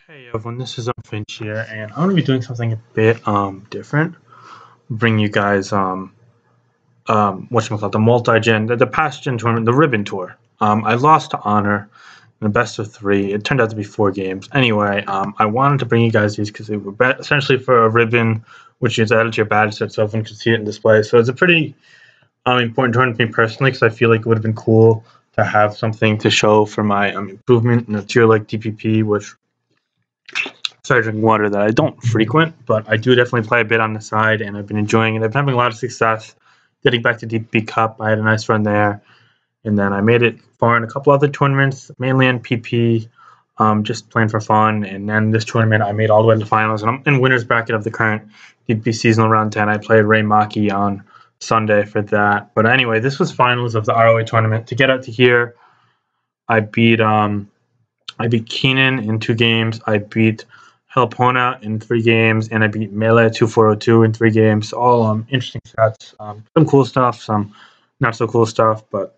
Hey everyone, this is Finch here, and I'm gonna be doing something a bit different. Bring you guys whatchamacallit, the multi-gen, the past gen tournament, the ribbon tour. I lost to Honor in the best of three. It turned out to be 4 games. Anyway, I wanted to bring you guys these because they were essentially for a ribbon, which is added to your badge set, so everyone can see it in display. So it's a pretty important tournament to me personally because I feel like it would have been cool to have something to show for my improvement in a tier like DPP, which started drinking water that I don't frequent, but I do definitely play a bit on the side, and I've been enjoying it. I've been having a lot of success getting back to DPP Cup. I had a nice run there, and then I made it far in a couple other tournaments, mainly in PP, just playing for fun. And then this tournament, I made all the way to the finals, and I'm in winner's bracket of the current DPP seasonal round 10. I played Ray Maki on Sunday for that. But anyway, this was finals of the ROA tournament. To get out to here, I beat Keenan in 2 games. I beat Helpona in 3 games, and I beat Melee 2402 in 3 games. All interesting sets. Some cool stuff, some not so cool stuff, but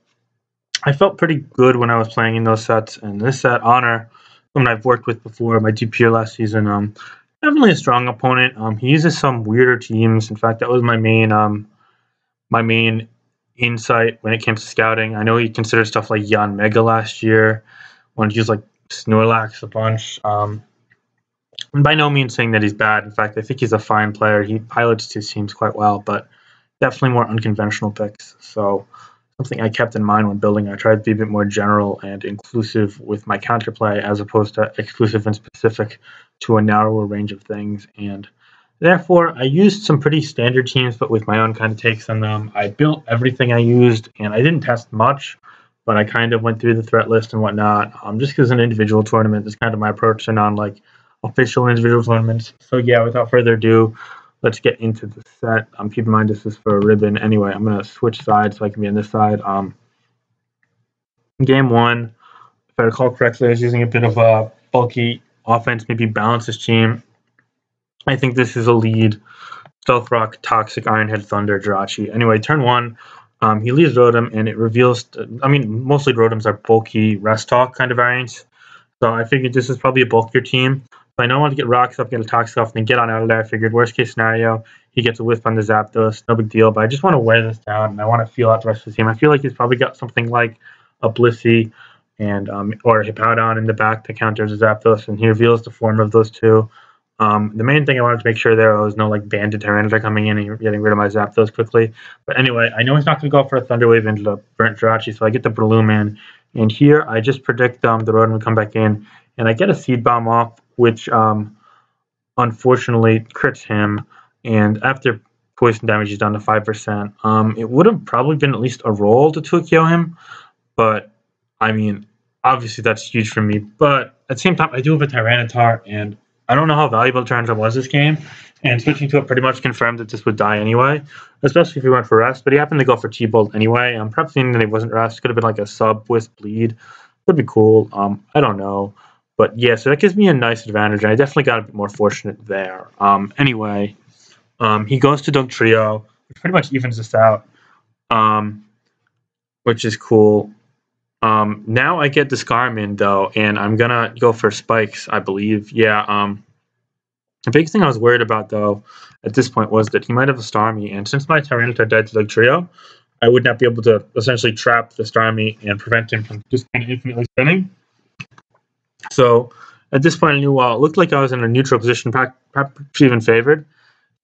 I felt pretty good when I was playing in those sets. And this set, Honor, someone I've worked with before, my DPR last season, definitely a strong opponent. He uses some weirder teams. In fact, that was my main insight when it came to scouting. I know he considered stuff like Yan Mega last year. Wanted to use like Snorlax a bunch. And by no means saying that he's bad. In fact, I think he's a fine player. He pilots his teams quite well, but definitely more unconventional picks. So something I kept in mind when building. I tried to be a bit more general and inclusive with my counterplay as opposed to exclusive and specific to a narrower range of things. And therefore, I used some pretty standard teams, but with my own kind of takes on them. I built everything I used, and I didn't test much, but I kind of went through the threat list and whatnot. Just because an individual tournament is kind of my approach to non official individual tournaments. So yeah, without further ado, let's get into the set. Keep in mind this is for a ribbon. Anyway, I'm gonna switch sides so I can be on this side. Game one, if I recall correctly, I was using a bit of a bulky offense, maybe balance his team. I think this is a lead. Stealth Rock, Toxic, Ironhead, Thunder, Jirachi. Anyway, turn one, he leaves Rotom, and it reveals. Mostly Rotoms are bulky Rest Talk kind of variants. So I figured this is probably a bulkier team. So I know I want to get Rocks up, get a Toxic off, and then get on out of there. I figured worst case scenario, he gets a Wisp on the Zapdos. No big deal, but I just want to wear this down, and I want to feel out the rest of the team. I feel like he's probably got something like a Blissey and or a Hippowdon in the back to counter the Zapdos, and he reveals the form of those two. The main thing I wanted to make sure there was no banded Tyranitar coming in and getting rid of my Zapdos quickly. But anyway, I know he's not going to go for a Thunder Wave into the Burnt Jirachi, so I get the Breloom in. And here I just predict the Rotom will come back in, and I get a Seed Bomb off, which unfortunately crits him. And after poison damage, he's down to 5%. It would have probably been at least a roll to 2KO him, but obviously that's huge for me. But at the same time, I do have a Tyranitar, and I don't know how valuable Tyranitar was this game, and switching to it pretty much confirmed that this would die anyway, especially if he went for Rest, but he happened to go for T-Bolt anyway. Perhaps thinking that he wasn't Rest. Could have been like a sub-Wisp bleed. Would be cool. I don't know. But yeah, so that gives me a nice advantage, and I definitely got a bit more fortunate there. Anyway, he goes to Dugtrio, which pretty much evens us out, which is cool. Now I get the Scarman, though, and I'm going to go for Spikes, I believe. Yeah, the big thing I was worried about, though, at this point was that he might have a Starmie, and since my Tyranitar died to Dugtrio, I would not be able to essentially trap the Starmie and prevent him from just kind of infinitely spinning. So at this point, I knew, it looked like I was in a neutral position, perhaps even favored,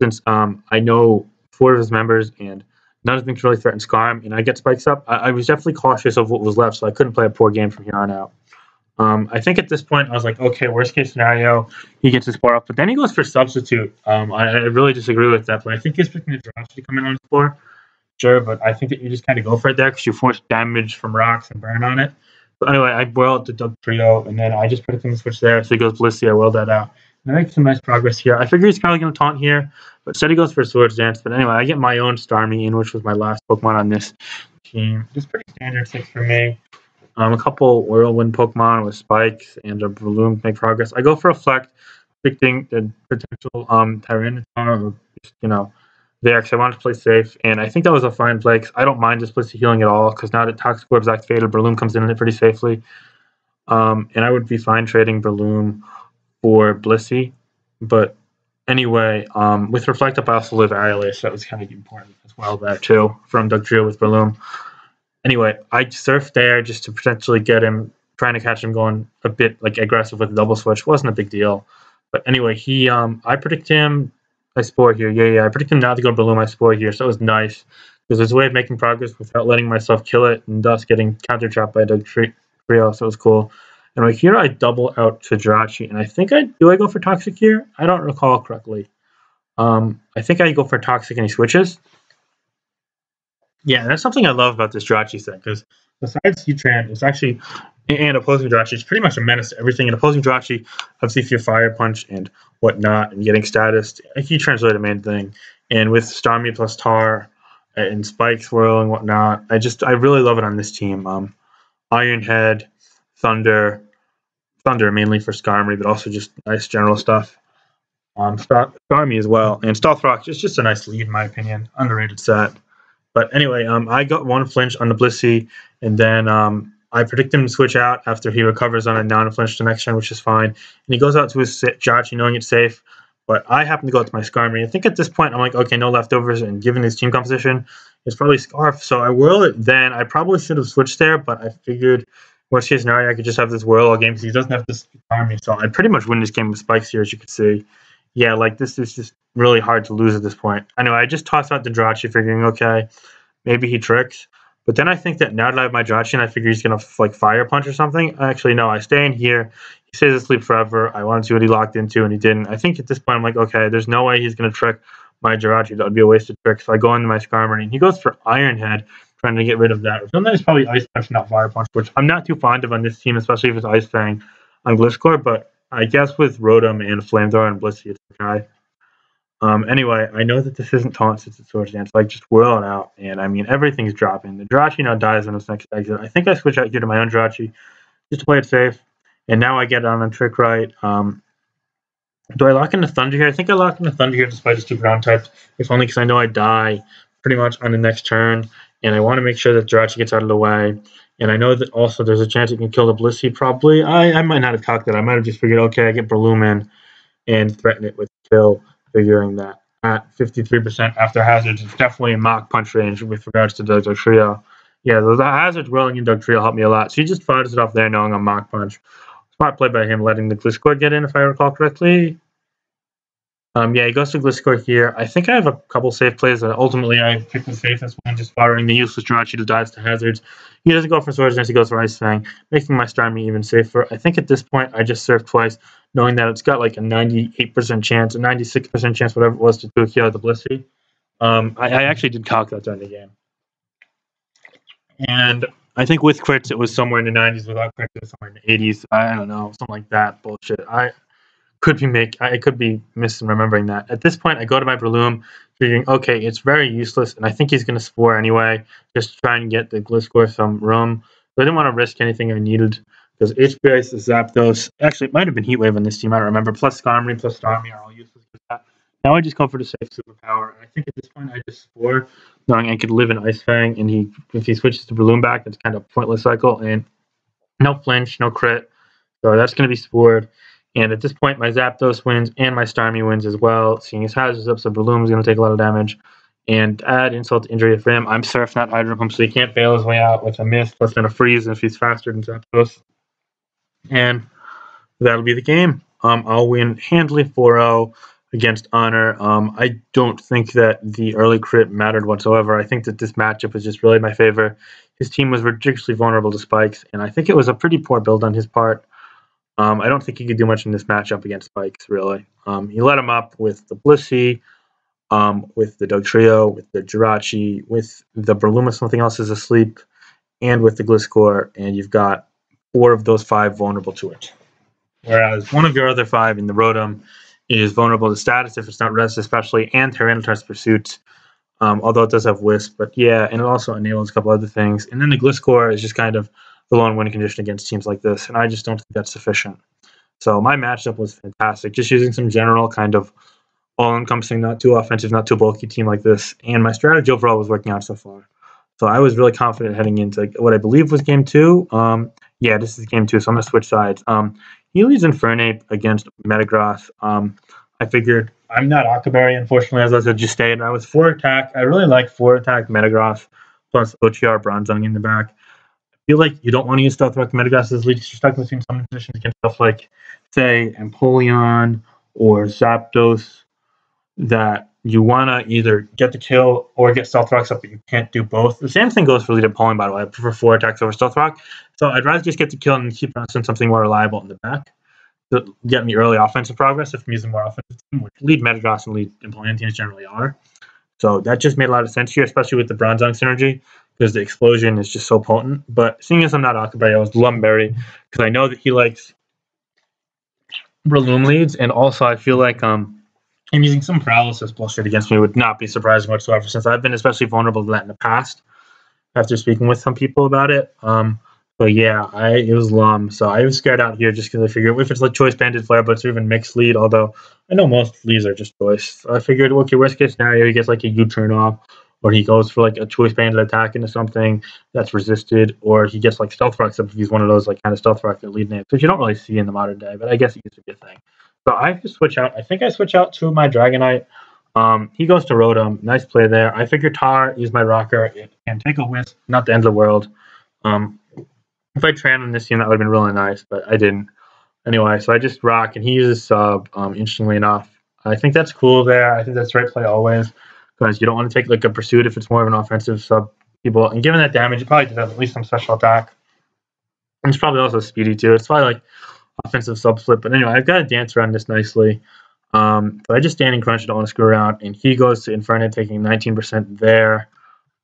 since I know 4 of his members, and none of them can really threaten Scarm, and I get Spikes up. I was definitely cautious of what was left, so I couldn't play a poor game from here on out. I think at this point, I was like, okay, worst case scenario, he gets his Spore up, but then he goes for Substitute. I really disagree with that, but I think he's picking the Jirachi to come in on Spore. Sure, but I think that you just kind of go for it there because you force damage from rocks and burn on it. But anyway, I boiled the Dugtrio, and then I just put it in the switch there, so he goes Blissey. I willed that out. And I make some nice progress here. I figure he's probably going to taunt here, but instead he goes for Swords Dance. But anyway, I get my own Starmie in, which was my last Pokemon on this team. Just pretty standard 6 for me. A couple Whirlwind Pokemon with Spikes and a Breloom to make progress. I go for a Reflect, predicting the potential Tyranitar, or just, there, because I wanted to play safe, and I think that was a fine play, because I don't mind just Blissey healing at all, because now that Toxic Orb's activated, Breloom comes in it pretty safely. And I would be fine trading Breloom for Blissey. But anyway, with Reflect Up, I also live Irelish. That was kind of important as well there too from Dugtrio with Breloom. Anyway, I surfed there just to potentially get him, trying to catch him going a bit like aggressive with the double switch. Wasn't a big deal. But anyway, I predict him. I spore here. Yeah. I predict him not to go below my spore here. So it was nice because there's a way of making progress without letting myself kill it and thus getting counter trapped by Dugtrio. So it was cool. And right here, I double out to Jirachi, and I think I go for Toxic here. I don't recall correctly. I think I go for Toxic and he switches. Yeah, that's something I love about this Jirachi set, because besides Heatran, it's actually, and opposing Jirachi, it's pretty much a menace to everything. And opposing Jirachi, obviously, if you Fire Punch and whatnot, and getting status, Heatran's really the main thing. And with Starmie plus Tar and Spike Swirl and whatnot, I really love it on this team. Iron Head, Thunder mainly for Skarmory, but also just nice general stuff. Starmie as well, and Stealth Rock is just a nice lead in my opinion. Underrated set. But anyway, I got one flinch on the Blissey, and then I predict him to switch out after he recovers on a non-flinch the next turn, which is fine. And he goes out to his Jirachi knowing it's safe, but I happen to go out to my Skarmory. I think at this point I'm like, okay, no leftovers, and given his team composition, it's probably Scarf, so I whirl it then. I probably should have switched there, but I figured worst case scenario, I could just have this whirl all game because he doesn't have this Skarmory, so I'd pretty much win this game with Spikes here, as you could see. Yeah, like this is just really hard to lose at this point. Anyway, I just tossed out the Jirachi, figuring, okay, maybe he tricks. But then I think that now that I have my Jirachi and I figure he's going to like Fire Punch or something, actually, no, I stay in here. He stays asleep forever. I wanted to see what he locked into, and he didn't. I think at this point I'm like, okay, there's no way he's going to trick my Jirachi. That would be a wasted trick. So I go into my Skarmory, and he goes for Iron Head, trying to get rid of that. Sometimes probably Ice Punch, not Fire Punch, which I'm not too fond of on this team, especially if it's Ice Fang on Gliscor, but I guess with Rotom and Flamethrower and Blissey, it's okay. Anyway, I know that this isn't taunt since it's Swords Dance, so I just whirl it out, and I mean, everything's dropping. The Jirachi now dies on its next exit. I think I switch out here to my own Jirachi just to play it safe, and now I get on a trick right. Do I lock in the Thunder here? I think I lock in the Thunder here despite its two ground types, if only because I know I die pretty much on the next turn, and I want to make sure that Jirachi gets out of the way. And I know that also there's a chance it can kill the Blissey, probably. I might not have calculated. I might have just figured, okay, I get Breloom in and threaten it with kill, figuring that at 53% after hazards, it's definitely in Mach Punch range with regards to Dugtrio. Yeah, the hazards rolling in Dugtrio helped me a lot. So he just fires it off there knowing I'm Mach Punch. Smart play by him, letting the Gliscor get in, if I recall correctly. Yeah, he goes to Gliscor here. I think I have a couple safe plays that ultimately I pick the safest one, just firing the useless Jirachi to dive to hazards. He doesn't go for Swords Dance, he goes for Ice Fang, making my Starmie even safer. I think at this point I just surf twice, knowing that it's got like a 98% chance, a 96% chance, whatever it was, to kill the Blissey. I actually did calculate that during the game. And I think with crits it was somewhere in the 90s, without crits it was somewhere in the 80s. I don't know, something like that bullshit. I could be misremembering that. At this point, I go to my Breloom, figuring, okay, it's very useless, and I think he's going to Spore anyway, just to try and get the Gliscor some room. So I didn't want to risk anything I needed, because HP Ice, Zapdos, actually, it might have been Heat Wave on this team, I don't remember, plus Skarmory, plus Starmie are all useless. Now I just go for the safe superpower, and I think at this point I just Spore, knowing I could live in Ice Fang, and if he switches to Breloom back, it's kind of a pointless cycle, and no flinch, no crit, so that's going to be Spored. And at this point, my Zapdos wins and my Starmie wins as well. Seeing his hazards up, so Breloom is going to take a lot of damage. And add insult to injury for him. I'm Surf, not Hydro Pump, so he can't bail his way out with a miss, plus then a freeze if he's faster than Zapdos. And that'll be the game. I'll win handily 4-0 against Honor. I don't think that the early crit mattered whatsoever. I think that this matchup was just really my favor. His team was ridiculously vulnerable to Spikes, and I think it was a pretty poor build on his part. I don't think he could do much in this matchup against Spikes, really. He let him up with the Blissey, with the Dugtrio, with the Jirachi, with the Breloom if something else is asleep, and with the Gliscor, and you've got 4 of those 5 vulnerable to it. Whereas one of your other 5 in the Rotom is vulnerable to status if it's not Rest especially, and Tyranitar's Pursuit, although it does have Wisp. But yeah, and it also enables a couple other things. And then the Gliscor is just kind of the lone winning condition against teams like this, and I just don't think that's sufficient. So my matchup was fantastic, just using some general kind of all-encompassing, not too offensive, not too bulky team like this, and my strategy overall was working out so far. So I was really confident heading into what I believe was game 2. Yeah, this is game 2, so I'm going to switch sides. he leads Infernape against Metagross. I figured I'm not Octoberry, unfortunately, as I just stated. I was 4 attack. I really like 4 attack Metagross plus OTR Bronzong in the back. I feel like you don't want to use Stealth Rock Metagross as lead. You're stuck between some positions against stuff like, say, Empoleon or Zapdos that you want to either get the kill or get Stealth Rocks up, but you can't do both. The same thing goes for lead Empoleon, by the way. I prefer 4 attacks over Stealth Rock. So I'd rather just get the kill and keep on something more reliable in the back to get me early offensive progress if I'm using more offensive team, which lead Metagross and lead Empoleon teams generally are. So that just made a lot of sense here, especially with the Bronzong synergy, because the explosion is just so potent. But seeing as I'm not Octoberry, I was Lumberry, because I know that he likes Breloom leads, and also I feel like him using some paralysis bullshit against me would not be surprising whatsoever, since I've been especially vulnerable to that in the past after speaking with some people about it. But yeah, it was Lum, so I was scared out here just because I figured if it's like choice banded flare, but or even mixed lead, although I know most leads are just choice. So I figured, okay, worst case scenario, he gets like a U-turn off, or he goes for like a choice banded attack into something that's resisted, or he gets like Stealth Rocks up if he's one of those like kind of Stealth Rock that lead names, which you don't really see in the modern day, but I guess it used to be a thing. So I have to switch out. I think I switch out to my Dragonite. He goes to Rotom. Nice play there. I figure Tar is my rocker. It can take a Wisp, not the end of the world. If I Tran on this team, that would have been really nice, but I didn't. Anyway, so I just rock, and he uses sub, interestingly enough. I think that's cool there. I think that's the right play always, because you don't want to take like a pursuit if it's more of an offensive sub people. And given that damage, you probably did have at least some special attack. And it's probably also speedy too. It's probably like offensive sub flip. But anyway, I've got to dance around this nicely. But I just stand and crunch. I don't want to screw around. And he goes to Infernape, taking 19% there.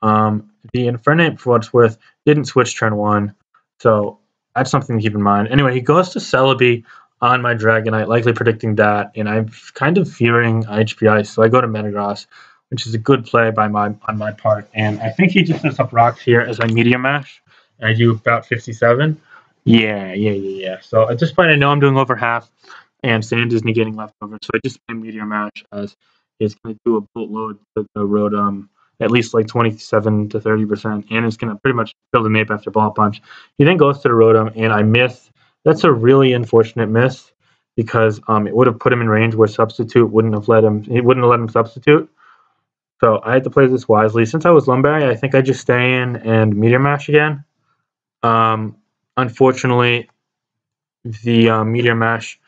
The Infernape, for what it's worth, didn't switch turn 1. So that's something to keep in mind. Anyway, he goes to Celebi on my Dragonite, likely predicting that, and I'm kind of fearing HP Ice, so I go to Metagross, which is a good play on my part. And I think he just sets up rocks here as I Meteor Mash, and I do about 57. Yeah. So at this point, I know I'm doing over half, and Sand is negating leftover, so I just play Meteor Mash as it's going to do a boatload to the Rotom, at least like 27 to 30%, and it's going to pretty much kill the Nape after Ball Punch. He then goes to the Rotom, and I miss. That's a really unfortunate miss, because it would have put him in range where Substitute wouldn't have let him. It wouldn't have let him substitute. So I had to play this wisely. Since I was Lumberry, I think I just stay in and Meteor Mash again. Unfortunately, the Meteor Mash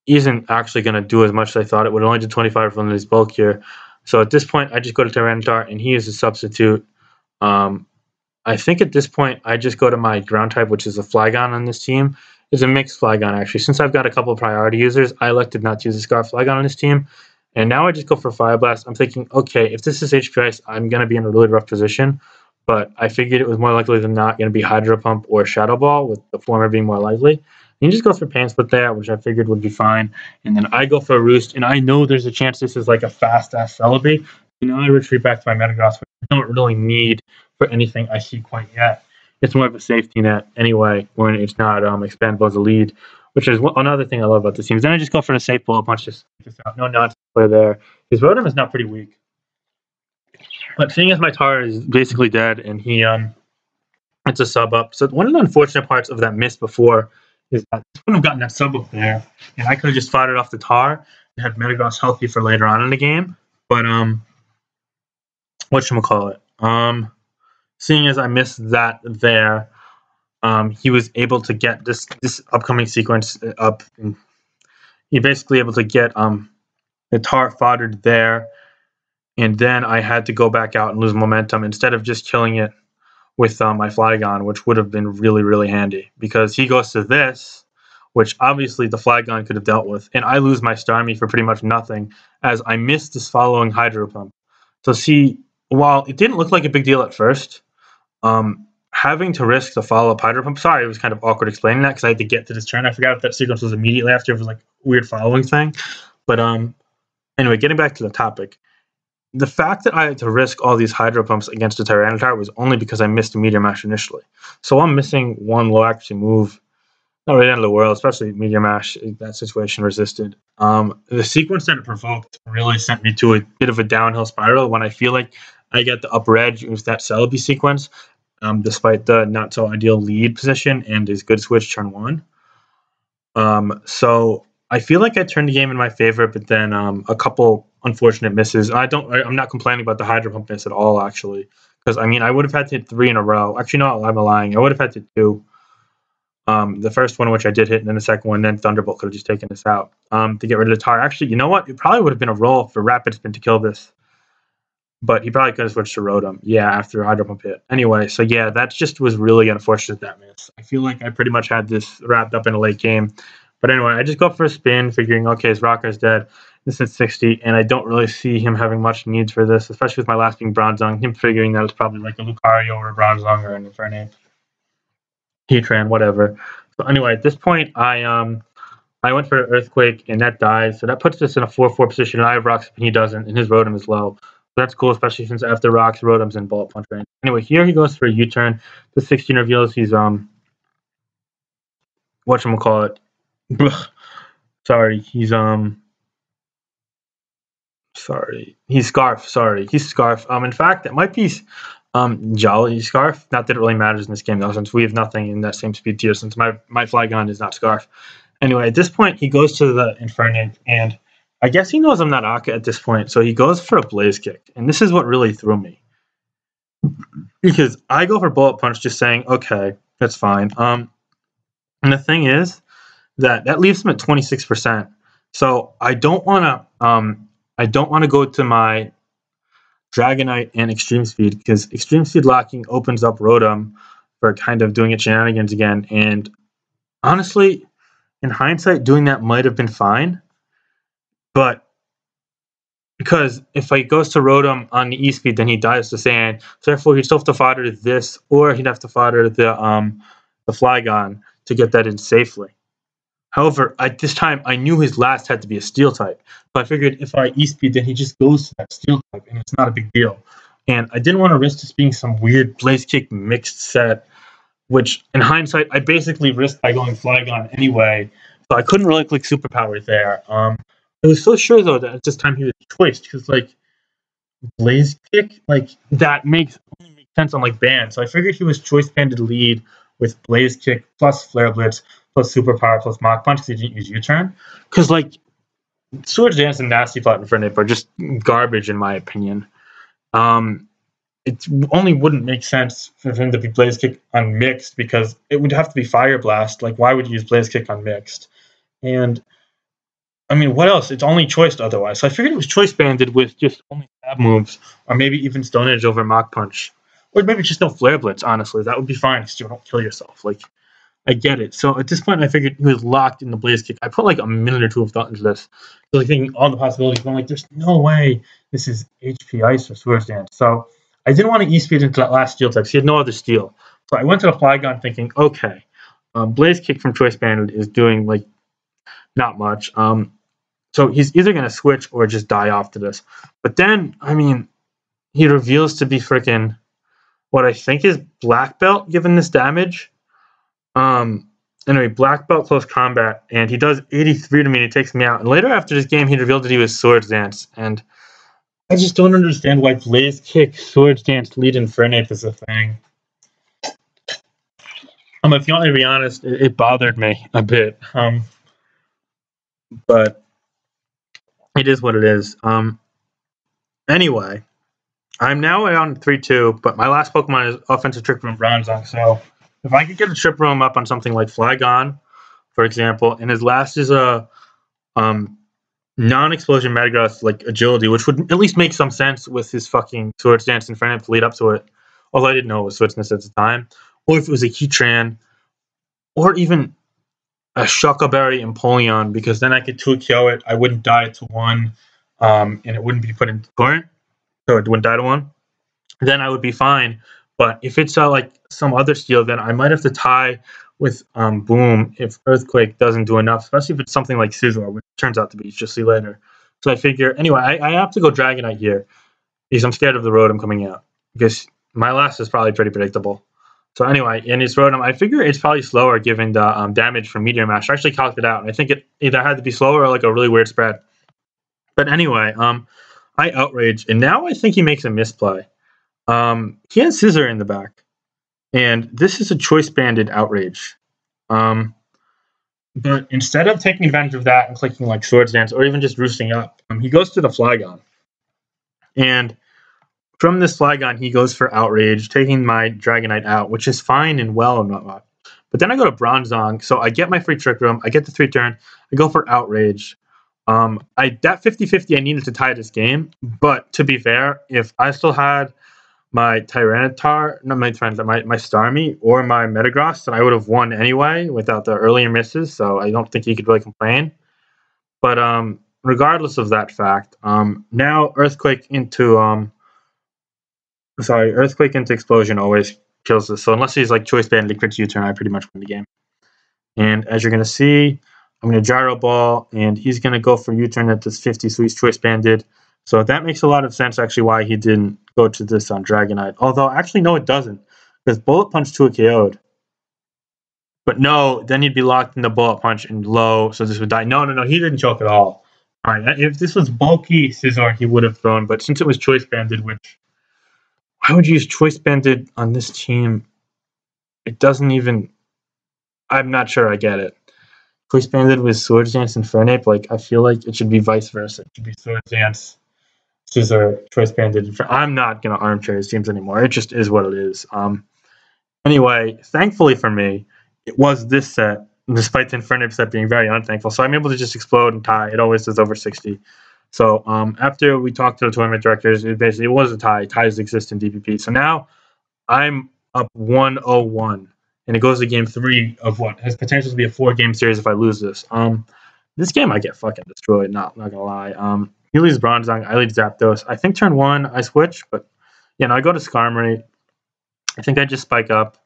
isn't actually going to do as much as I thought it would. It only did 25 from his bulk here. So at this point, I just go to Tyranitar, and he is a substitute. I think at this point, I just go to my ground type, which is a Flygon on this team. It's a mixed Flygon, actually. Since I've got a couple of priority users, I elected not to use a Scarf Flygon on this team. And now I just go for Fire Blast. I'm thinking, okay, if this is HP Ice, I'm going to be in a really rough position. But I figured it was more likely than not going to be Hydro Pump or Shadow Ball, with the former being more likely. You just go for Pain Split there, which I figured would be fine. And then I go for a Roost, and I know there's a chance this is like a fast-ass Celebi. So now I retreat back to my Metagross, which I don't really need for anything I see quite yet. It's more of a safety net anyway, when it's not expandable as a lead, which is another thing I love about this team. Then I just go for the safe Bullet Punch, just out. No nonsense play there. His Rotom is not pretty weak. But seeing as my Tar is basically dead, and he it's a sub up. So one of the unfortunate parts of that miss before is that I wouldn't have gotten that sub up there, and I could have just fought it off the Tar and had Metagross healthy for later on in the game. But whatchamacallit? Seeing as I missed that there, he was able to get this upcoming sequence up. And he basically able to get the Tar foddered there, and then I had to go back out and lose momentum instead of just killing it with my Flygon, which would have been really, really handy, because he goes to this, which obviously the Flygon could have dealt with, and I lose my Starmie for pretty much nothing, as I missed this following Hydro Pump. So see, while it didn't look like a big deal at first, having to risk the follow-up Hydro Pump, sorry, it was kind of awkward explaining that, because I had to get to this turn. I forgot if that sequence was immediately after, it was like a weird following thing. But anyway, getting back to the topic, the fact that I had to risk all these Hydro Pumps against a Tyranitar was only because I missed a Meteor Mash initially. So I'm missing one low accuracy move. Not really end of the world, especially Meteor Mash. That situation resisted. The sequence that it provoked really sent me to a bit of a downhill spiral when I feel like I get the upper edge with that Celebi sequence, despite the not so ideal lead position and his good switch turn 1. So I feel like I turned the game in my favor, but then a couple unfortunate misses. I'm not complaining about the hydro pump miss at all, actually, because I mean I would have had to hit 3 in a row. Actually, no, I'm lying. I would have had to 2. The first one, which I did hit, and then the second one, then Thunderbolt could have just taken this out to get rid of the tar. Actually, you know what? It probably would have been a roll for Rapid Spin to kill this, but he probably could have switched to Rotom. Yeah, after Hydro Pump hit. Anyway, so yeah, that just was really unfortunate, that miss. I feel like I pretty much had this wrapped up in a late game. But anyway, I just go for a spin, figuring, okay, his Rocker's dead. This is 60, and I don't really see him having much needs for this, especially with my last being Bronzong. Him figuring that was probably like a Lucario or a Bronzong or an Infernape. Heatran, whatever. So anyway, at this point, I went for Earthquake, and that dies. So that puts us in a 4-4 position, and I have Rocks, and he doesn't, and his Rotom is low. So that's cool, especially since after Rocks, Rotom's in Bullet Punch range. Anyway, here he goes for a U-turn. The 16 reveals he's, whatchamacallit. Sorry, he's he's Scarf. Sorry, he's Scarf. In fact, it might be Jolly Scarf. Not that it really matters in this game, though, since we have nothing in that same speed tier, since my Flygon is not Scarf. Anyway, at this point, he goes to the Infernape, and I guess he knows I'm not Akka at this point, so he goes for a Blaze Kick, and this is what really threw me. Because I go for Bullet Punch just saying, okay, that's fine. And the thing is that leaves him at 26%. So I don't want to go to my Dragonite and Extreme Speed, because Extreme Speed locking opens up Rotom for kind of doing its shenanigans again, and honestly, in hindsight, doing that might have been fine, but because if he goes to Rotom on the E-Speed, then he dies to Sand, so therefore he'd still have to fodder this, or he'd have to fodder the Flygon to get that in safely. However, at this time, I knew his last had to be a Steel type, so I figured if I E-Speed, then he just goes to that Steel type, and it's not a big deal. And I didn't want to risk this being some weird Blaze Kick mixed set, which in hindsight, I basically risked by going Flygon anyway, so I couldn't really click Superpower there. I was so sure, though, that at this time he was choiced, because, like, Blaze Kick, like, that only makes sense on, like, Band, so I figured he was Choice Banded lead with Blaze Kick plus Flare Blitz plus Superpower plus Mach Punch, because he didn't use U-Turn, because, like, Swords Dance and Nasty Plot and Infernape are just garbage, in my opinion. It only wouldn't make sense for him to be Blaze Kick on Mixed, because it would have to be Fire Blast. Like, why would you use Blaze Kick on Mixed? And, I mean, what else? It's only choiced otherwise. So I figured it was choice banded with just only stab moves, or maybe even Stone Edge over Mach Punch. Or maybe just no Flare Blitz, honestly. That would be fine, because you don't kill yourself. Like, I get it. So at this point, I figured he was locked in the Blaze Kick. I put like a minute or two of thought into this, like thinking all the possibilities. I'm like, there's no way this is HP Ice or Swords Dance. So I didn't want to E-Speed into that last Steel type. He had no other Steel. So I went to the Flygon thinking, okay, Blaze Kick from Choice Banded is doing like not much. So he's either going to switch or just die off to this. But then, I mean, he reveals to be freaking what I think is Black Belt, given this damage. Anyway, Black Belt close combat, and he does 83 to me, and he takes me out. And later after this game, he revealed that he was Swords Dance, and I just don't understand why Blaze Kick, Swords Dance, lead Infernape is a thing. If you want me to be honest, it bothered me a bit. But it is what it is. Anyway, I'm now on 3-2, but my last Pokemon is Offensive Trick Room Bronzong, so if I could get a Trip Room up on something like Flygon, for example, and his last is a non-explosion Metagross, like Agility, which would at least make some sense with his fucking Swords Dance and Infernape to lead up to it, although I didn't know it was Swords Dance at the time, or if it was a Heatran, or even a Shuckleberry Empoleon, because then I could 2-KO it, I wouldn't die to 1, and it wouldn't be put into Torrent, so it wouldn't die to 1, then I would be fine. But if it's like some other Steel, then I might have to tie with Boom if Earthquake doesn't do enough, especially if it's something like Scizor, which turns out to be. You'll see later. So I figure, anyway, I have to go Dragonite here because I'm scared of the Rotom coming out, because my last is probably pretty predictable. So anyway, in his Rotom, I figure it's probably slower given the damage from Meteor Mash. I actually calculated it out, and I think it either had to be slower or like a really weird spread. But anyway, I Outrage, and now I think he makes a misplay. He has Scissor in the back, and this is a choice banded Outrage. But instead of taking advantage of that and clicking like Swords Dance or even just roosting up, he goes to the Flygon. And from this Flygon, he goes for Outrage, taking my Dragonite out, which is fine and well and whatnot. But then I go to Bronzong, so I get my free Trick Room, I get the 3-turn, I go for Outrage. That 50-50, I needed to tie this game, but to be fair, if I still had my Tyranitar, not my Tyranitar, my Starmie or my Metagross, then I would have won anyway without the earlier misses, so I don't think he could really complain. But regardless of that fact, now Earthquake into Explosion always kills this. So unless he's like Choice Band and crits U-turn, I pretty much win the game. And as you're going to see, I'm going to Gyro Ball, and he's going to go for U-turn at this 50, so he's Choice Banded. So that makes a lot of sense, actually, why he didn't go to this on Dragonite. Although, actually, no, it doesn't. Because Bullet Punch to a KO'd. But no, then he'd be locked in the Bullet Punch and low, so this would die. No, he didn't choke at all. All right, if this was bulky Scizor, he would have thrown. But since it was Choice Banded, which... Why would you use Choice Banded on this team? It doesn't even... I'm not sure I get it. Choice Banded with Swords Dance and Fernape, like, I feel like it should be vice versa. It should be Swords Dance, Scizor, Choice Banded. I'm not going to armchair his teams anymore. It just is what it is. Anyway, thankfully for me, it was this set, despite the Fernape set being very unthankful. So I'm able to just explode and tie. It always does over 60. So after we talked to the tournament directors, it was a tie. Ties exist in DPP. So now I'm up 1-0-1. And it goes to game 3 of what has potential to be a 4-game series if I lose this. This game I get fucking destroyed, not gonna lie. He leads Bronzong, I lead Zapdos. I think turn 1 I switch, but I go to Skarmory. I think I just spike up,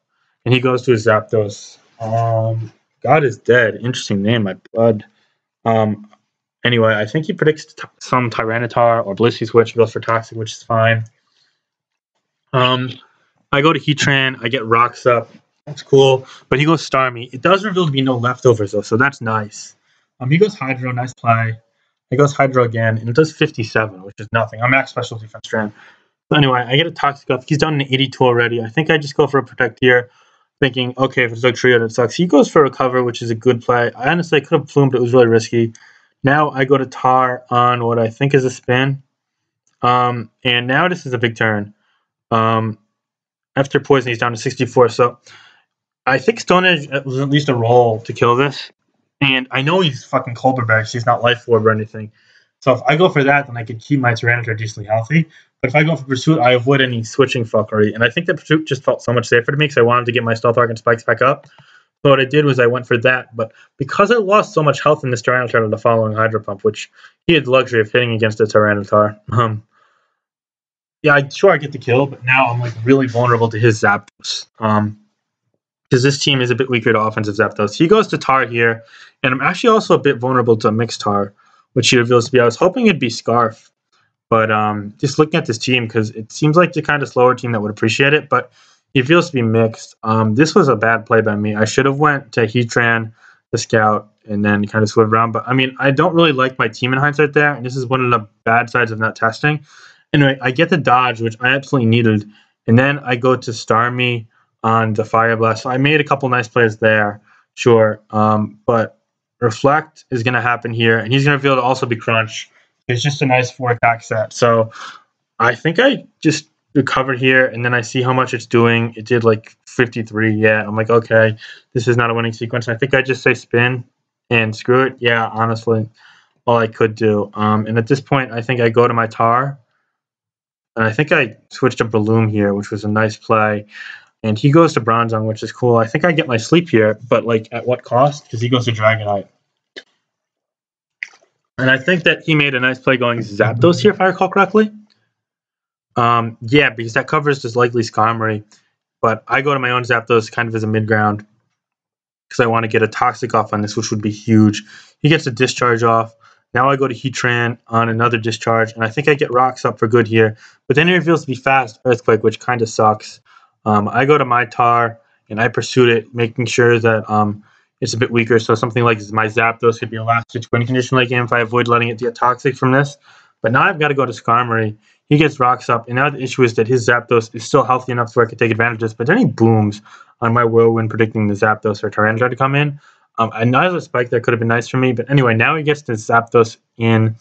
and he goes to his Zapdos. God is dead. Interesting name, my blood. Anyway, I think he predicts some Tyranitar or Blissey switch. He goes for Toxic, which is fine. I go to Heatran. I get Rocks up. That's cool. But he goes Starmie. It does reveal to be no leftovers, though, so that's nice. He goes Hydro. Nice play. He goes Hydro again, and it does 57, which is nothing. I'm max special defense strand. So anyway, I get a Toxic up. He's done an 82 already. I think I just go for a Protect here, thinking, okay, if it's a Trio, that sucks. He goes for Recover, which is a good play. I honestly could have plumed, but it was really risky. Now I go to Tar on what I think is a spin. And now this is a big turn. After Poison, he's down to 64. So I think Stone Edge was at least a roll to kill this. And I know he's fucking Colbert Bag, so he's not Life Orb or anything. So if I go for that, then I could keep my Tyranitar decently healthy. But if I go for Pursuit, I avoid any switching fuckery. And I think that Pursuit just felt so much safer to me because I wanted to get my Stealth Arc and Spikes back up. So what I did was I went for that. But because I lost so much health in this Tyranitar to the following Hydro Pump, which he had the luxury of hitting against a Tyranitar. Yeah, I get the kill, but now I'm like really vulnerable to his Zapdos. Because this team is a bit weaker to offensive Zapdos. He goes to Tar here, and I'm actually also a bit vulnerable to Mixed Tar, which he reveals to be. I was hoping it'd be Scarf, but just looking at this team, because it seems like the kind of slower team that would appreciate it, but he feels to be mixed. This was a bad play by me. I should have went to Heatran, the Scout, and then kind of swerved around. But I mean, I don't really like my team in hindsight there, and this is one of the bad sides of not testing. Anyway, I get the dodge, which I absolutely needed, and then I go to Starmie on the Fire Blast. So I made a couple nice plays there, sure. But Reflect is going to happen here, and he's going to be able to also be Crunch. It's just a nice 4-attack set. So I think I just recovered here, and then I see how much it's doing. It did like 53. Yeah, I'm like, okay, this is not a winning sequence. And I think I just say spin and screw it. Yeah, honestly, all I could do. And at this point, I think I go to my Tar. And I think I switched to Breloom here, which was a nice play. And he goes to Bronzong, which is cool. I think I get my sleep here, but like at what cost? Because he goes to Dragonite. And I think that he made a nice play going Zapdos here, if I recall correctly. Yeah, because that covers this likely Skarmory. But I go to my own Zapdos kind of as a mid-ground because I want to get a Toxic off on this, which would be huge. He gets a Discharge off. Now I go to Heatran on another Discharge, and I think I get Rocks up for good here. But then it reveals to be Fast Earthquake, which kind of sucks. I go to my Tar, and I pursued it, making sure that it's a bit weaker. So something like my Zapdos could be a last-ditch win condition late game if I avoid letting it get Toxic from this. But now I've got to go to Skarmory. He gets Rocks up, and now the issue is that his Zapdos is still healthy enough so I could take advantage of this. But then he booms on my Whirlwind, predicting the Zapdos or Tyranitar to come in. Another spike there could have been nice for me, but anyway, now he gets to Zapdos in,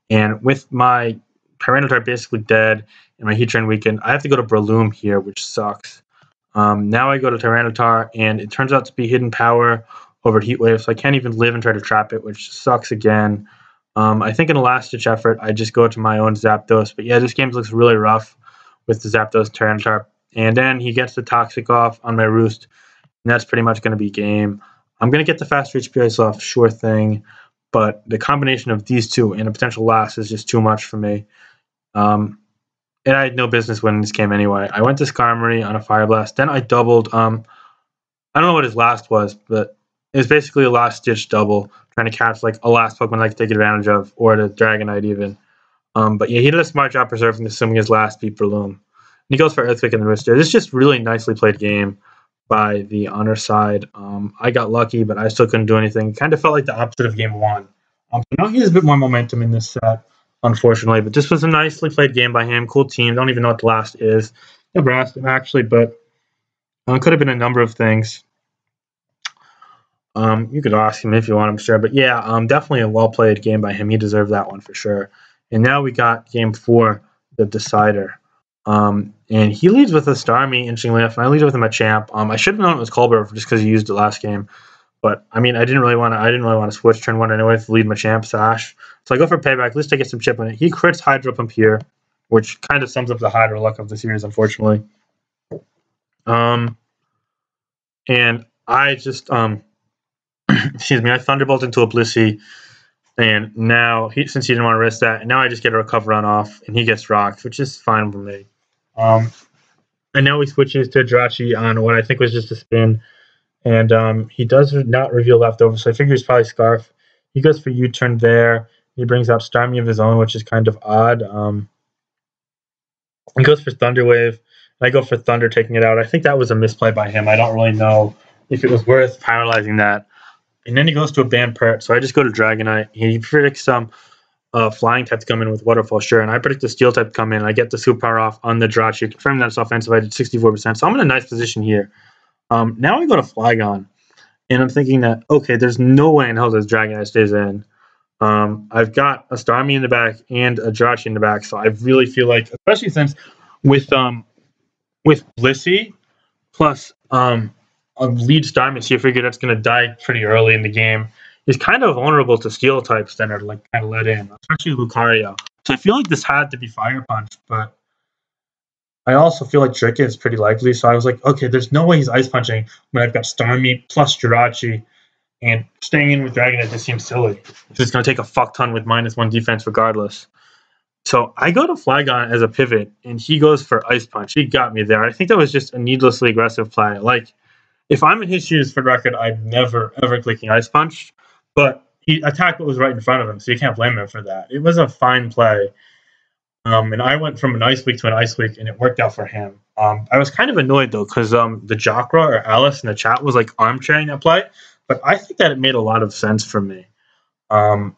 and with my Tyranitar basically dead and my Heatran weakened, I have to go to Breloom here, which sucks. Now I go to Tyranitar, and it turns out to be hidden power over Heat Wave, so I can't even live and try to trap it, which sucks again. I think in a last-ditch effort, I just go to my own Zapdos, but yeah, this game looks really rough with the Zapdos Tyranitar. And then he gets the Toxic off on my Roost, and that's pretty much going to be game. I'm going to get the faster HP Ice off, sure thing, but the combination of these two and a potential last is just too much for me. And I had no business winning this game anyway. I went to Skarmory on a Fire Blast, then I doubled. I don't know what his last was, but it was basically a last-ditch double, trying to catch like a last Pokemon I could take advantage of, or the Dragonite even. But yeah, he did a smart job preserving, assuming his last beat Breloom. And he goes for Earthquake in the wrist there. This is just really nicely played game by the Honor side. I got lucky, but I still couldn't do anything. Kind of felt like the opposite of game one. So now he has a bit more momentum in this set, unfortunately. But this was a nicely played game by him. Cool team. Don't even know what the last is. Never asked him, actually, but it could have been a number of things. You could ask him if you want, I'm sure. But yeah, definitely a well-played game by him. He deserved that one for sure. And now we got game 4, the decider. And he leads with a Starmie, interestingly enough, and I lead with him a Champ. I should have known it was Colbert just because he used it last game. But I mean, I didn't really want to switch turn 1 anyway to lead my Champ Sash. So I go for payback. At least I get some chip on it. He crits Hydro Pump here, which kind of sums up the Hydro luck of the series, unfortunately. And I just excuse me, I Thunderbolt into a Blissey, and now since he didn't want to risk that, and now I just get a recover on off, and he gets rocked, which is fine for me. And now he switches to Jirachi on what I think was just a spin, and he does not reveal leftover, so I figure he's probably Scarf. He goes for U-turn there. He brings out Starmie of his own, which is kind of odd. He goes for Thunder Wave, and I go for Thunder, taking it out. I think that was a misplay by him. I don't really know if it was worth paralyzing that. And then he goes to a Band Pert, so I just go to Dragonite. He predicts some Flying type to come in with Waterfall, sure, and I predict the Steel type to come in. I get the Superpower off on the Jirachi, confirming that it's offensive. I did 64%, so I'm in a nice position here. Now I go to Flygon, and I'm thinking that, okay, there's no way in hell this Dragonite stays in. I've got a Starmie in the back and a Jirachi in the back, so I really feel like, especially since with Blissey plus a lead Starmie, so you figure that's going to die pretty early in the game. He's kind of vulnerable to Steel types that are like kind of let in, especially Lucario. So I feel like this had to be Fire Punch, but I also feel like Trick is pretty likely. So I was like, okay, there's no way he's Ice Punching when I've got Starmie plus Jirachi, and staying in with Dragonite just seems silly. It's going to take a fuck ton with -1 defense regardless. So I go to Flygon as a pivot, and he goes for Ice Punch. He got me there. I think that was just a needlessly aggressive play. Like, if I'm in his shoes, for the record, I'd never, ever clicking Ice Punch. But he attacked what was right in front of him, so you can't blame him for that. It was a fine play. And I went from an Ice Week to an Ice Week, and it worked out for him. I was kind of annoyed, though, because the Jokra or Alice in the chat was, like, armchairing that play. But I think that it made a lot of sense for me. What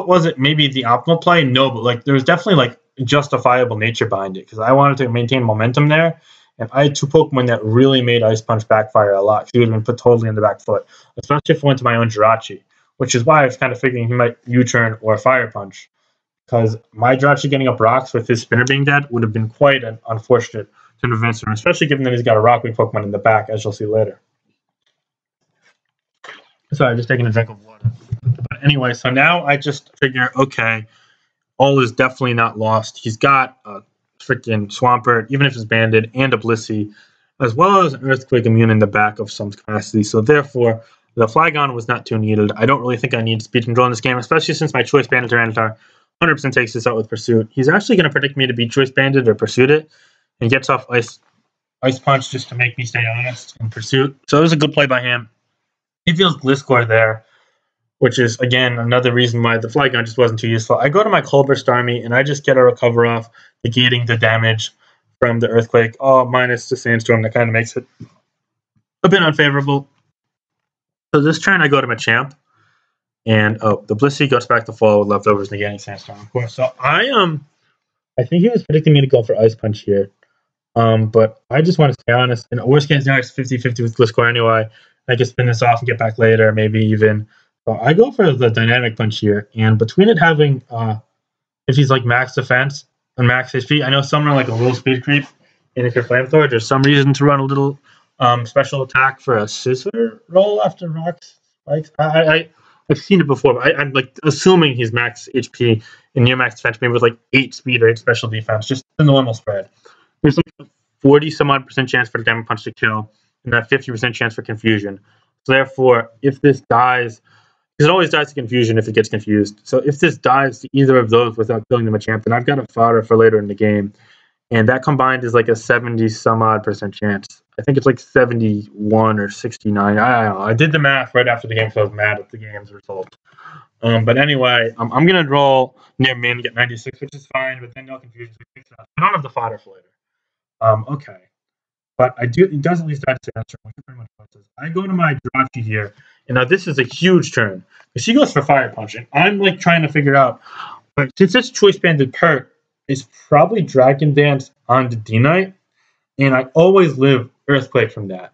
was it? Maybe the optimal play? No, but, like, there was definitely, like, justifiable nature behind it, because I wanted to maintain momentum there. And I had 2 Pokemon that really made Ice Punch backfire a lot. She would have been put totally in the back foot, especially if I went to my own Jirachi, which is why I was kind of figuring he might U-turn or Fire Punch, because my Jirachi getting up rocks with his spinner being dead would have been quite an unfortunate turn of events, especially given that he's got a Rock-Weak Pokemon in the back, as you'll see later. Sorry, just taking a drink of water. But anyway, so now I just figure, okay, all is definitely not lost. He's got a freaking Swampert, even if it's banded, and a Blissey, as well as an Earthquake immune in the back of some capacity. So therefore, the Flygon was not too needed. I don't really think I need speed control in this game, especially since my Choice Banded Tyranitar 100% takes this out with Pursuit. He's actually going to predict me to be Choice Banded or Pursuit it, and gets off Ice Punch just to make me stay honest in Pursuit. So it was a good play by him. He feels Gliscor there, which is, again, another reason why the Flygon just wasn't too useful. I go to my Colbert Starmie, and I just get a recover off, negating the damage from the Earthquake, minus the Sandstorm. That kind of makes it a bit unfavorable. So this turn, I go to Machamp, and the Blissey goes back to full with leftovers, negating Sandstorm, of course. So I think he was predicting me to go for Ice Punch here. But I just want to stay honest. In worst case scenario, it's 50-50 with Gliscor anyway. I can spin this off and get back later, maybe even. But I go for the dynamic punch here, and between it having if he's like max defense and max HP, I know some are like a little speed creep, and if you're flamethrower, there's some reason to run a little special attack for a scissor roll after rocks spikes. I've seen it before, but I'm like assuming he's max HP and near max defense, maybe with like 8 speed or 8 special defense, just the normal spread. There's like a 40 some odd percent chance for the diamond punch to kill, and that 50% chance for confusion. So therefore, if this dies, because it always dies to confusion if it gets confused. So if this dies to either of those without killing the Machamp, then I've got a fodder for later in the game. And that combined is like a 70 some odd percent chance. I think it's like 71 or 69. I don't know. I did the math right after the game, so I was mad at the game's result. But anyway, I'm going to roll near min, get 96, which is fine, but then no confusion. I don't have the fodder for later. Okay. But it does at least die to answer, which pretty much says. I go to my Jirachi here, and now this is a huge turn. Because she goes for Fire Punch, and I'm like trying to figure out, but since it's Choice Banded Pert, is probably Dragon Dance on the D-Knight, and I always live Earthquake from that.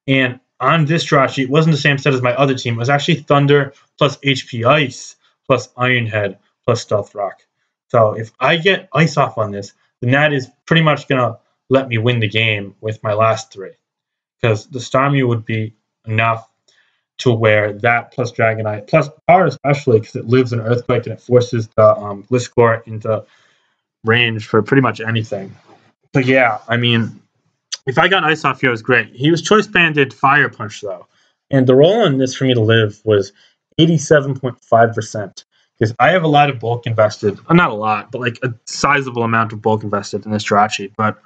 And on this Jirachi, it wasn't the same set as my other team. It was actually Thunder plus HP Ice plus Iron Head plus Stealth Rock. So if I get Ice off on this, then that is pretty much going to let me win the game with my last 3. Because the Starmie would be enough to where that plus Dragonite, plus Power especially, because it lives in Earthquake and it forces the Gliscor into range for pretty much anything. So yeah, I mean, if I got Ice off here, it was great. He was Choice Banded Fire Punch, though. And the roll on this for me to live was 87.5%. Because I have a lot of bulk invested. Not a lot, but like a sizable amount of bulk invested in this Jirachi. But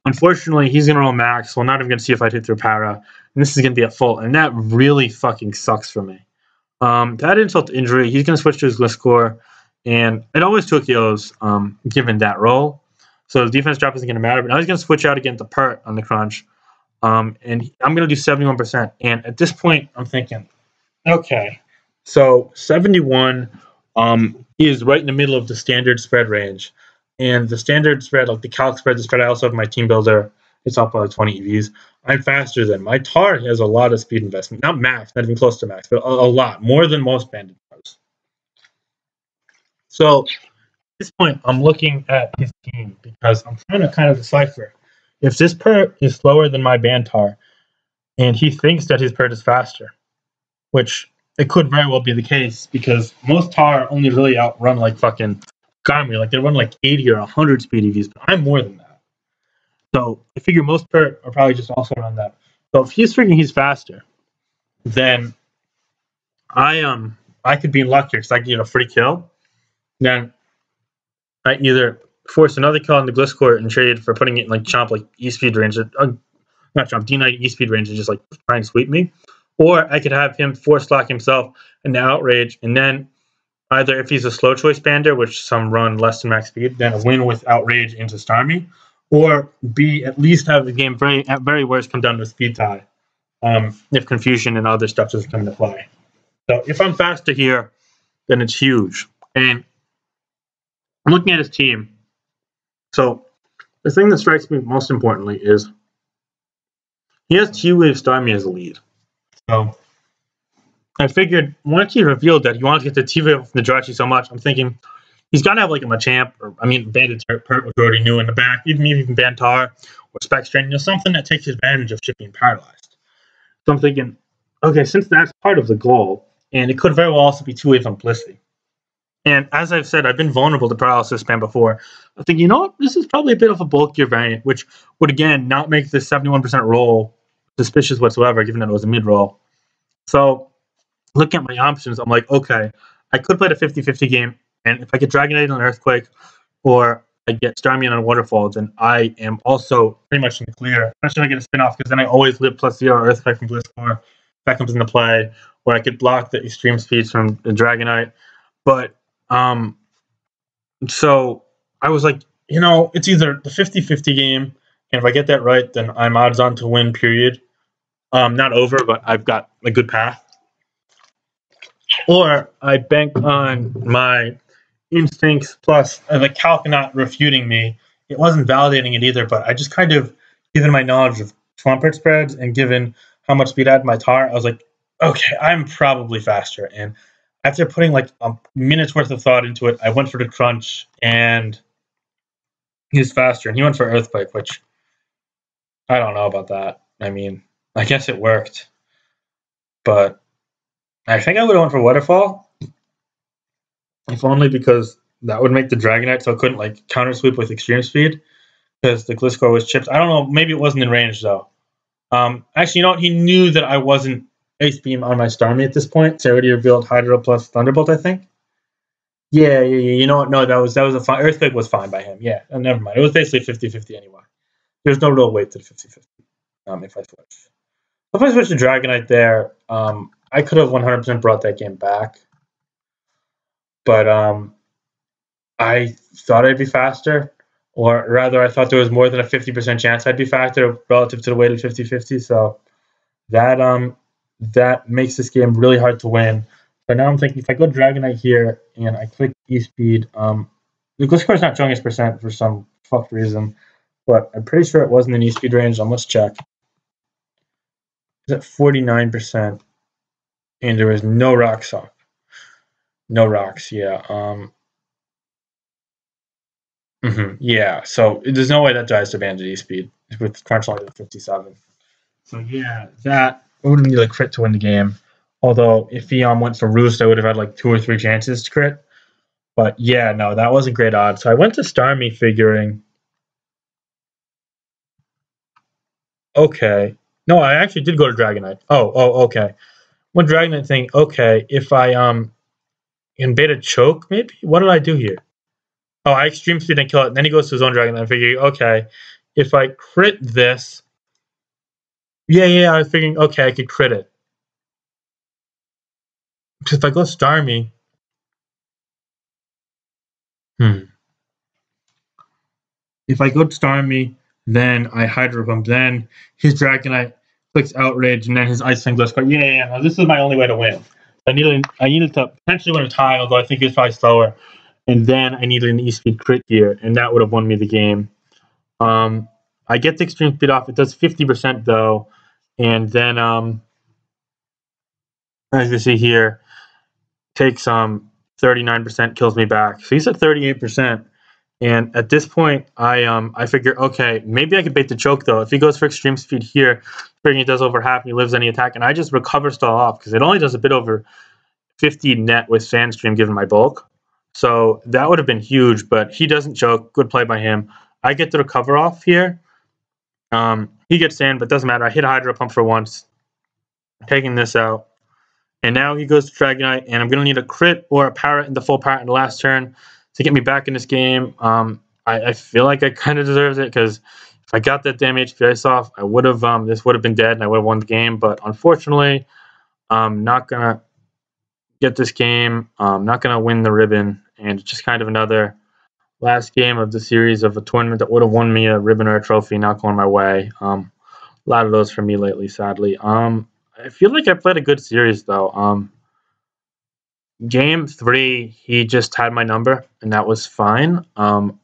unfortunately, he's going to roll max, so I'm not even going to see if I hit through para. And this is going to be at full, and that really fucking sucks for me. To add insult to injury, he's going to switch to his Gliscor, and it always took Yo's given that roll. So the defense drop isn't going to matter, but now he's going to switch out again to Pert on the crunch. And I'm going to do 71%. And at this point, I'm thinking, okay, so 71 is right in the middle of the standard spread range. And the standard spread, like the calc spread, the spread I also have my team builder, it's up by like 20 EVs. I'm faster than my Tar has a lot of speed investment. Not max, not even close to max, but a lot. More than most banded Tars. So at this point, I'm looking at his team because I'm trying to kind of decipher if this Pert is slower than my Bantar, and he thinks that his Pert is faster, which it could very well be the case because most Tar only really outrun like fucking Garmy. Like they run like 80 or 100 speed EVs, but I'm more than that. So I figure most Pert are probably just also around that. So if he's figuring he's faster, then I could be in luck here because I can get a free kill. Then I either force another kill on the Gliscor and trade for putting it in like Chomp like E-speed range, not Chomp, D-Knight E-speed range and just like try and sweep me. Or I could have him force lock himself into Outrage, and then either if he's a slow choice bander, which some run less than max speed, then a win with Outrage into Starmie, or B, at least have the game at very worst come down to a speed tie, if confusion and other stuff doesn't come into play. So if I'm faster here, then it's huge. And I'm looking at his team. So the thing that strikes me most importantly is he has T-Wave Starmie as a lead. So I figured once he revealed that he wanted to get the T-Wave from the Jirachi so much, I'm thinking he's got to have like a Machamp, or Banded Pert, which we already knew in the back, even Bantar or Spec Strain, something that takes advantage of shit being paralyzed. So I'm thinking, okay, since that's part of the goal, and it could very well also be Two-Wave on Blissey. And as I've said, I've been vulnerable to paralysis spam before. I think, you know what, this is probably a bit of a bulkier variant, which would again not make this 71% roll suspicious whatsoever, given that it was a mid-roll. So looking at my options, I'm like, okay, I could play the 50-50 game, and if I get Dragonite on Earthquake, or I get Starmie on Waterfall, then I am also pretty much in the clear, especially if I get a spin-off, because then I always live +0 Earthquake from Gliscor. That comes into play, or I could block the extreme speeds from the Dragonite. But, so I was like, you know, it's either the 50-50 game, and if I get that right, then I'm odds on to win, period. Not over, but I've got a good path. Or I bank on my instincts plus the calc not refuting me. It wasn't validating it either, but I just kind of, given my knowledge of Swampert spreads and given how much speed I had in my tar, I was like, okay, I'm probably faster. And after putting like a minute's worth of thought into it, I went for the crunch, and he's faster. And he went for earthquake, which I don't know about that. I mean, I guess it worked, but I think I would have went for waterfall, if only because that would make the Dragonite so I couldn't like counter sweep with extreme speed because the Gliscor was chipped. I don't know. Maybe it wasn't in range though. Actually, you know what? He knew that I wasn't Ace Beam on my Starmie at this point. So I already revealed Hydro plus Thunderbolt, I think. Yeah. You know what? No, that was a fine. Earthquake was fine by him. Yeah, never mind. It was basically 50-50 anyway. There's no real weight to the 50-50 if I switch. If I switch to Dragonite there, I could have 100% brought that game back. But I thought I'd be faster. Or rather, I thought there was more than a 50% chance I'd be faster relative to the weighted 50-50. So that makes this game really hard to win. But now I'm thinking if I go Dragonite here and I click E-Speed, the Gliscor is not showing its percent for some fucked reason, but I'm pretty sure it wasn't in E-Speed range. Let's check. It's at 49%, and there was no rocks up. No rocks, yeah. Yeah, so there's no way that dies to banded E-Speed with crunch only at 57. So yeah, that would need a crit to win the game. Although if he went for Roost, I would have had like 2 or 3 chances to crit. But yeah, no, that wasn't great odds. So I went to Starmie figuring, okay. No, I actually did go to Dragonite. Okay. One Dragonite thing, okay, if I in beta choke, maybe? What did I do here? Oh, I extreme speed and kill it. And then he goes to his own Dragonite. I figure, okay, if I crit this, yeah, I was thinking, okay, I could crit it. Because if I go Starmie, if I go Starmie, then I Hydro Pump, then his Dragonite clicks Outrage, and then his Ice Fang Gliscor. Yeah. No, this is my only way to win. I needed to potentially win a tie, although I think he was probably slower. And then I needed an E-Speed crit here, and that would have won me the game. I get the extreme speed off. It does 50% though, and then as you see here, takes 39%, kills me back. So he's at 38%. And at this point, I figure, okay, maybe I could bait the choke though. If he goes for extreme speed here, figuring he does over half, and he lives any attack, and I just recover stall off because it only does a bit over 50 net with Sandstream given my bulk. So that would have been huge, but he doesn't choke. Good play by him. I get the recover off here. He gets sand, but doesn't matter. I hit a Hydro Pump for once, taking this out. And now he goes to Dragonite, and I'm going to need a crit or a Parrot in the full Parrot in the last turn to get me back in this game. I feel like I kind of deserves it because if I got that damn HP Ice off, I would have this would have been dead and I would have won the game. But unfortunately, I'm not gonna get this game. I'm not gonna win the ribbon, and it's just kind of another last game of the series of a tournament that would have won me a ribbon or a trophy, not going my way. A lot of those for me lately, sadly. I feel like I played a good series though. Game 3, he just had my number, and that was fine. In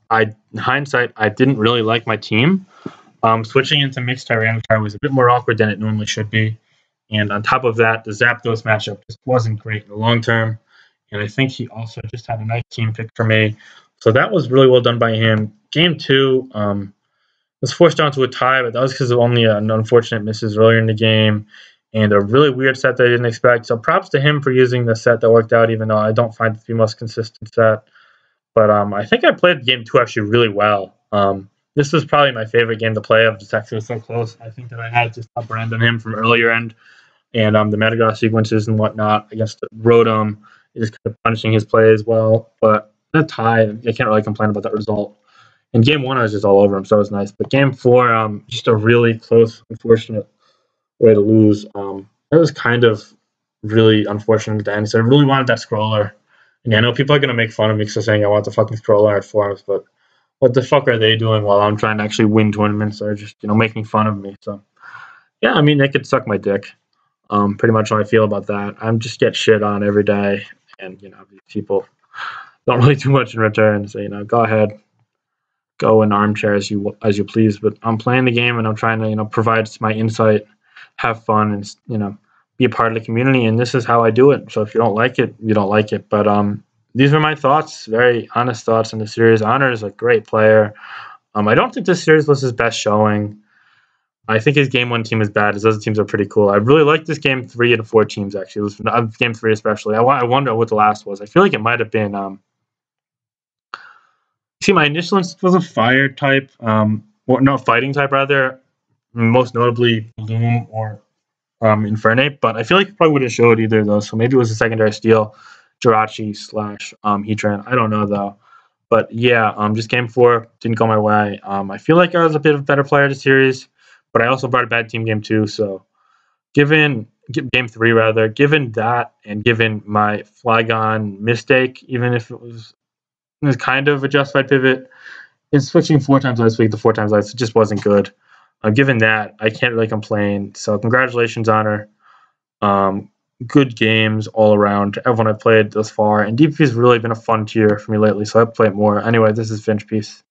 hindsight, I didn't really like my team. Switching into mixed Tyranitar was a bit more awkward than it normally should be. And on top of that, the Zapdos matchup just wasn't great in the long term. And I think he also just had a nice team pick for me. So that was really well done by him. Game 2 was forced down to a tie, but that was because of only an unfortunate misses earlier in the game and a really weird set that I didn't expect. So props to him for using the set that worked out, even though I don't find it the most consistent set. But I think I played game 2 actually really well. This was probably my favorite game to play of the actually was so close. I think that I had just upper end on him from earlier end. And the Metagross sequences and whatnot against Rotom, just kind of punishing his play as well. But that tie, I can't really complain about that result. In game 1, I was just all over him, so it was nice. But game 4, just a really close, unfortunate way to lose. It was kind of really unfortunate at the end. So I really wanted that scroller. And I know people are going to make fun of me for saying I want the fucking scroller at forums, but what the fuck are they doing while I'm trying to actually win tournaments? They're just, making fun of me. So, yeah, I mean, they could suck my dick. Pretty much how I feel about that. I'm just get shit on every day. And, these people don't really do much in return. So, go ahead. Go in armchair as you please. But I'm playing the game and I'm trying to, provide my insight have fun and be a part of the community. And this is how I do it. So if you don't like it, you don't like it. But these are my thoughts, very honest thoughts on the series. Honor is a great player. I don't think this series was his best showing. I think his game 1 team is bad. His other teams are pretty cool. I really like this game 3 and 4 teams, actually. It was game 3 especially. I wonder what the last was. I feel like it might have been see, my initial instinct was a fire type, or no, fighting type rather. Most notably, Bloom or Infernate. But I feel like it probably wouldn't show it either, though. So maybe it was a secondary steal, Jirachi / Heatran. I don't know though. But yeah, just game 4 didn't go my way. I feel like I was a bit of a better player of the series, but I also brought a bad team game 2. So given game 3 rather, given that, and given my Flygon mistake, even if it was kind of a justified pivot. In switching 4 times last week, the 4 times last, it just wasn't good. Given that, I can't really complain. So congratulations, Honor. Good games all around to everyone I've played thus far. And DPP has really been a fun tier for me lately, so I play it more. Anyway, this is Finch. Peace.